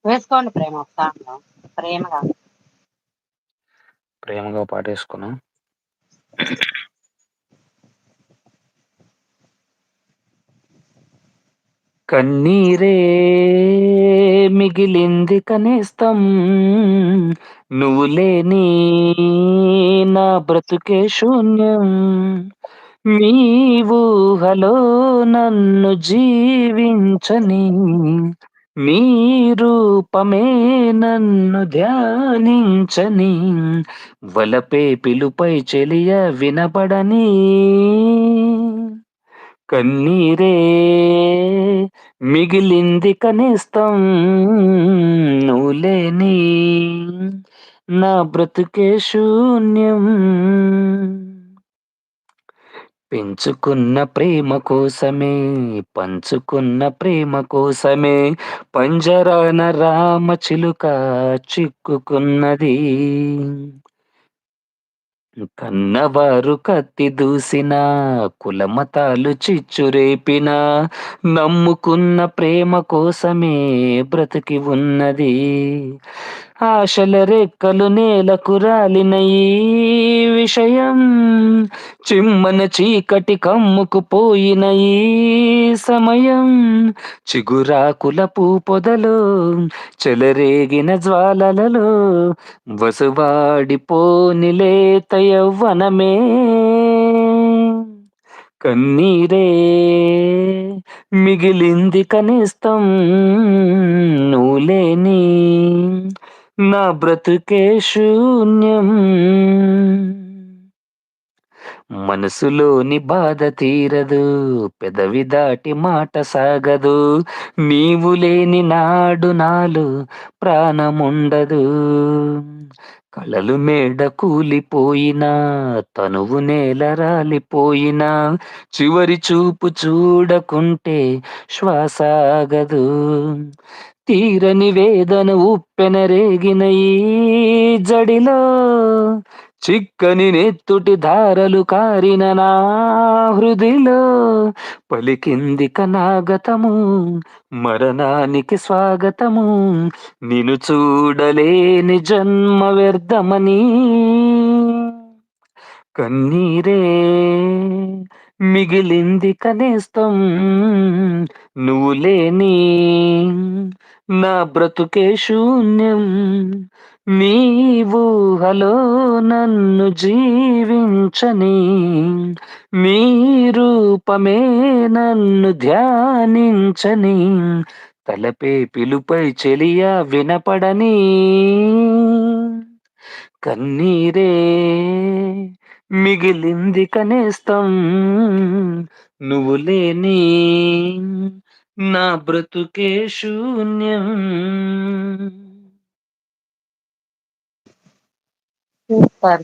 వేసుకోండి ప్రేమ ఒక సాంగ్ ప్రేమగా. ప్రేమగా పాటేసుకున్నా. కన్నీరే మిగిలింది కనేస్తం, నువ్వు లేని నా బ్రతుకే శూన్యం. మీ ఊహలో నన్ను జీవించని, మీ రూపమే నన్ను ధ్యానించని, వలపే పిలుపై చెలియ వినపడని, కన్నీరే మిగిలింది కనిస్తం, నువ్వు లేని నా బ్రతుకే శూన్యం. పెంచుకున్న ప్రేమ కోసమే, పంచుకున్న ప్రేమ కోసమే, పంజరాన రామ చిలుక చిక్కుకున్నది. కన్నవారు కత్తి దూసిన, కులమతాలు చిచ్చురేపిన, నమ్ముకున్న ప్రేమ కోసమే బ్రతికి ఉన్నది. ఆశల రెక్కలు నేలకు రాలిన ఈ విషయం, చిమ్మన చీకటి కమ్ముకు పోయిన ఈ సమయం, చిగురాకుల పూ పొదలో చెలరేగిన జ్వాలలలో వసువాడిపోని లేత యవ్వనమే, కన్నీరే మిగిలింది కనిస్తం, నువ్వు లేని నా బ్రతుకే శూన్యం. మనసులోని బాధ తీరదు, పెదవి దాటి మాట సాగదు, నీవు లేని నాడు నాలు ప్రాణముండదు. కలలు మేడ కూలిపోయినా, తనువు నేల రాలిపోయినా, చివరి చూపు చూడకుంటే శ్వాసాగదు. తీరని వేదన ఉప్పెన రేగిన ఈ జడిలో, చిక్కని నెత్తుటి ధారలు కారిన నా హృదిలో, పలికింది కనాగతము మరణానికి స్వాగతము, నిన్ను చూడలేని జన్మ వ్యర్థమని, కన్నీరే మిగిలింది కనేస్తం, నువ్వు లేని నా బ్రతుకే శూన్యం. నీ ఊహలో నన్ను జీవించని, మీ రూపమే నన్ను ధ్యానించని, తలపే పిలుపై చెలియ వినపడని, కన్నీరే మిగిలింది కనేస్తం, నువ్వు లేని నా బ్రతుకే శూన్యం. సూపర్.